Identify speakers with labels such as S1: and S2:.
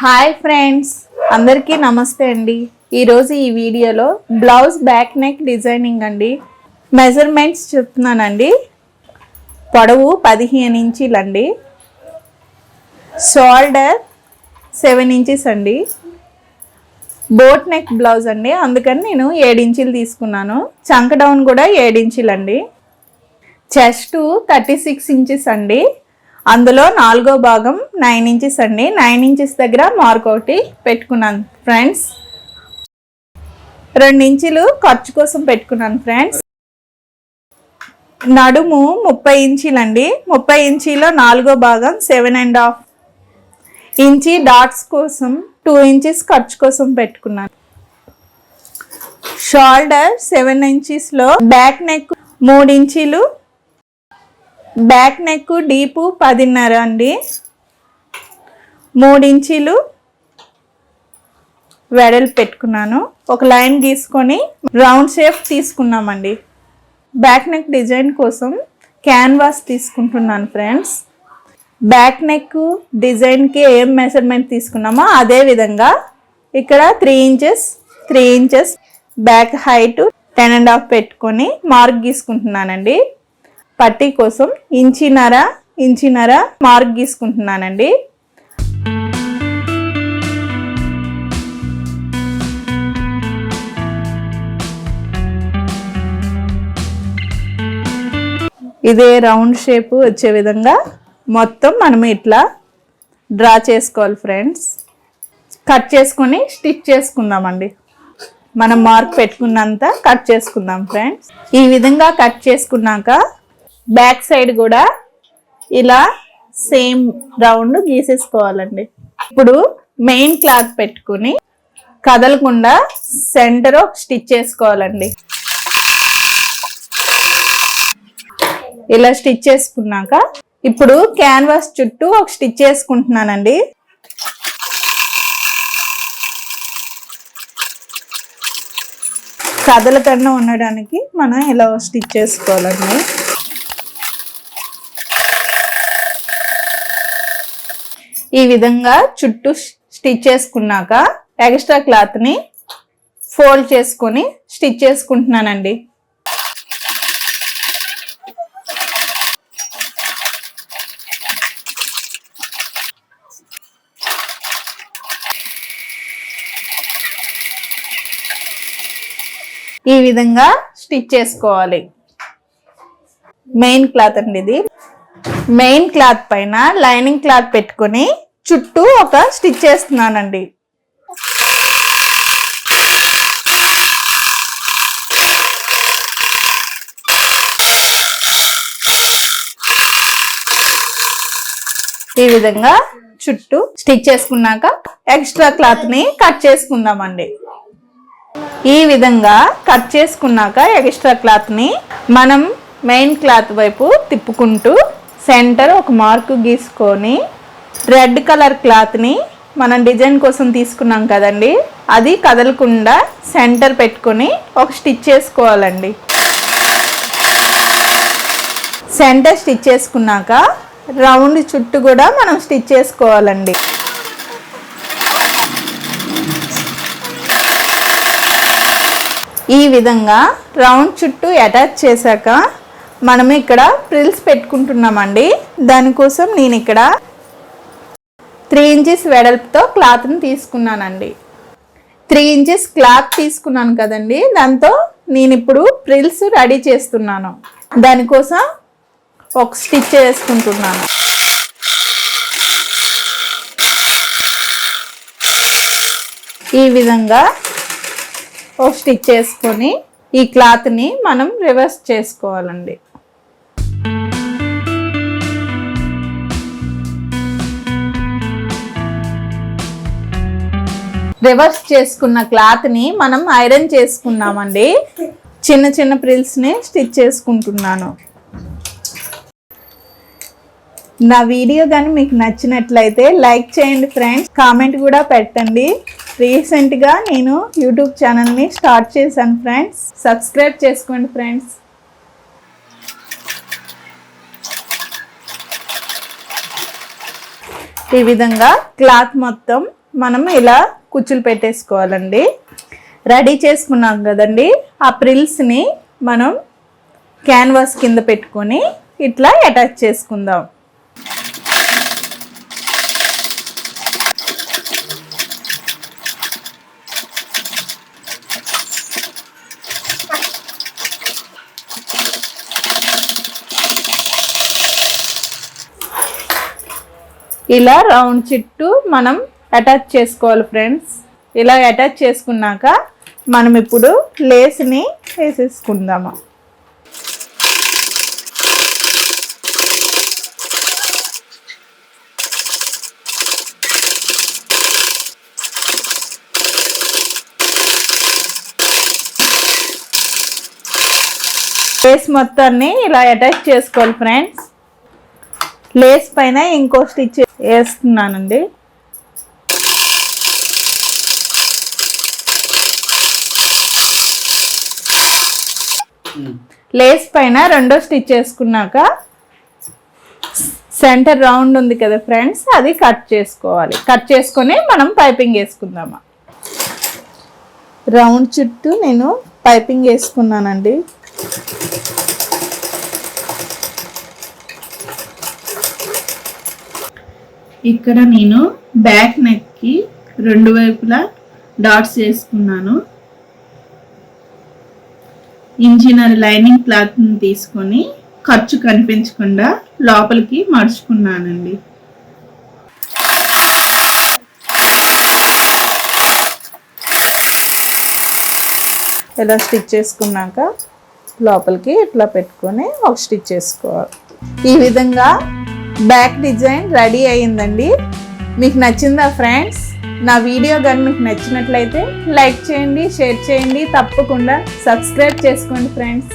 S1: Hi friends, అందరికీ నమస్తే అండి. ఈరోజు ఈ వీడియోలో బ్లౌజ్ బ్యాక్ నెక్ డిజైనింగ్ అండి. మెజర్మెంట్స్ చెప్తున్నానండి. పొడవు 15 ఇంచీలు అండి. షోల్డర్ 7 ఇంచెస్ అండి. బోట్ నెక్ బ్లౌజ్ అండి, అందుకని నేను 7 ఇంచీలు తీసుకున్నాను. చంక డౌన్ కూడా 7 ఇంచీలు అండి. చెస్ట్ 36 ఇంచెస్ అండి. అందులో 4వ భాగం 9 ఇంచెస్ అండి. 9 ఇంచెస్ దగ్గర మార్క్ ఒకటి పెట్టుకున్నాను ఫ్రెండ్స్. 2 ఇంచులు ఖర్చు కోసం పెట్టుకున్నాను ఫ్రెండ్స్. నడుము 30 ఇంచీలు అండి. 30 ఇంచీలో 4వ భాగం 7.5 ఇంచి డాట్స్ కోసం 2 ఇంచెస్ ఖర్చు కోసం పెట్టుకున్నాను. షోల్డర్ 7 ఇంచెస్లో బ్యాక్ నెక్ 3 ఇంచీలు, బ్యాక్ నెక్ డీపు 10.5 అండి. 3 ఇంచీలు వెడల్పు పెట్టుకున్నాను. ఒక లైన్ గీసుకొని రౌండ్ షేప్ తీసుకున్నామండి. బ్యాక్ నెక్ డిజైన్ కోసం క్యాన్వాస్ తీసుకుంటున్నాను ఫ్రెండ్స్. బ్యాక్ నెక్ డిజైన్కి ఏం మెజర్మెంట్ తీసుకున్నామో అదే విధంగా ఇక్కడ 3 ఇంచెస్ బ్యాక్ హైట్ 10.5 పెట్టుకొని మార్క్ గీసుకుంటున్నానండి. పట్టీ కోసం ఇంచిన్నర మార్క్ గీసుకుంటున్నానండి. ఇదే రౌండ్ షేప్ వచ్చే విధంగా మొత్తం మనం ఇట్లా డ్రా చేసుకోవాలి ఫ్రెండ్స్. కట్ చేసుకొని స్టిచ్ చేసుకుందామండి. మనం మార్క్ పెట్టుకున్నంత కట్ చేసుకుందాం ఫ్రెండ్స్. ఈ విధంగా కట్ చేసుకున్నాక బ్యాక్ సైడ్ కూడా ఇలా సేమ్ రౌండ్ గీసేసుకోవాలండి. ఇప్పుడు మెయిన్ క్లాత్ పెట్టుకుని కదలకుండా సెంటర్ ఒక స్టిచ్ చేసుకోవాలండి. ఇలా స్టిచ్ చేసుకున్నాక ఇప్పుడు క్యాన్వాస్ చుట్టూ ఒక స్టిచ్ చేసుకుంటున్నానండి. కదలకుండా ఉండడానికి మనం ఇలా స్టిచ్ చేసుకోవాలండి. ఈ విధంగా చుట్టూ స్టిచ్ చేసుకున్నాక ఎక్స్ట్రా క్లాత్ని ఫోల్డ్ చేసుకొని స్టిచ్ చేసుకుంటున్నానండి. ఈ విధంగా స్టిచ్ చేసుకోవాలి. మెయిన్ క్లాత్ అండి ఇది. మెయిన్ క్లాత్ పైన లైనింగ్ క్లాత్ పెట్టుకొని చుట్టూ ఒక స్టిచ్ చేస్తున్నానండి. ఈ విధంగా చుట్టూ స్టిచ్ చేసుకున్నాక ఎక్స్ట్రా క్లాత్ ని కట్ చేసుకుందామండి. ఈ విధంగా కట్ చేసుకున్నాక ఎక్స్ట్రా క్లాత్ ని మనం మెయిన్ క్లాత్ వైపు తిప్పుకుంటూ సెంటర్ ఒక మార్కు గీసుకొని రెడ్ కలర్ క్లాత్ని మనం డిజైన్ కోసం తీసుకున్నాం కదండి, అది కదలకుండా సెంటర్ పెట్టుకొని ఒక స్టిచ్ చేసుకోవాలండి. సెంటర్ స్టిచ్ చేసుకున్నాక రౌండ్ చుట్టూ కూడా మనం స్టిచ్ చేసుకోవాలండి. ఈ విధంగా రౌండ్ చుట్టూ అటాచ్ చేశాక మనం ఇక్కడ ప్రిల్స్ పెట్టుకుంటున్నామండి. దానికోసం నేను ఇక్కడ 3 ఇంచెస్ వెడల్పుతో క్లాత్ని తీసుకున్నానండి. 3 ఇంచెస్ క్లాత్ తీసుకున్నాను కదండి, దాంతో నేను ఇప్పుడు ప్రిల్స్ రెడీ చేస్తున్నాను. దానికోసం ఒక స్టిచ్ వేసుకుంటున్నాను. ఈ విధంగా ఒక స్టిచ్ వేసుకొని ఈ క్లాత్ని మనం రివర్స్ చేసుకోవాలండి. రివర్స్ చేసుకున్న క్లాత్ని మనం ఐరన్ చేసుకున్నామండి. చిన్న చిన్న ప్రిల్స్ని స్టిచ్ చేసుకుంటున్నాను. నా వీడియో కానీ మీకు నచ్చినట్లయితే లైక్ చేయండి ఫ్రెండ్స్, కామెంట్ కూడా పెట్టండి. రీసెంట్గా నేను యూట్యూబ్ ఛానల్ని స్టార్ట్ చేశాను ఫ్రెండ్స్, సబ్స్క్రైబ్ చేసుకోండి ఫ్రెండ్స్. ఈ విధంగా క్లాత్ మొత్తం మనం ఇలా కుచ్చులు పెట్టేసుకోవాలండి. రెడీ చేసుకున్నాం కదండి, ఆ ప్రిల్స్ని మనం క్యాన్వాస్ కింద పెట్టుకొని ఇట్లా అటాచ్ చేసుకుందాం. ఇలా రౌండ్ చుట్టూ మనం అటాచ్ చేసుకోవాలి ఫ్రెండ్స్. ఇలా అటాచ్ చేసుకున్నాక మనం ఇప్పుడు లేస్ని వేసేసుకుందాము. లేస్ మొత్తాన్ని ఇలా అటాచ్ చేసుకోవాలి ఫ్రెండ్స్. లేస్ పైన ఇంకో స్టిచ్ వేస్తున్నానండి. లేస్ పైన రెండో స్టిచ్ వేసుకున్నాక సెంటర్ రౌండ్ ఉంది కదా ఫ్రెండ్స్, అది కట్ చేసుకోవాలి. కట్ చేసుకొని మనం పైపింగ్ వేసుకుందాము. రౌండ్ చుట్టూ నేను పైపింగ్ వేసుకున్నానండి. ఇక్కడ నేను బ్యాక్ నెక్కి రెండు వైపులా డాట్స్ వేసుకున్నాను. ఇంజినర్ లైనింగ్ క్లాత్ని తీసుకొని ఖర్చు కనిపించకుండా లోపలికి మడుచుకున్నానండి. ఇలా స్టిచ్ చేసుకున్నాక లోపలికి ఇట్లా పెట్టుకొని ఒక స్టిచ్ చేసుకోవాలి. ఈ విధంగా బ్యాక్ డిజైన్ రెడీ అయ్యిందండి. మీకు నచ్చిందా ఫ్రెండ్స్? నా వీడియో కానీ మీకు నచ్చినట్లయితే లైక్ చేయండి, షేర్ చేయండి, తప్పకుండా సబ్స్క్రైబ్ చేసుకోండి ఫ్రెండ్స్.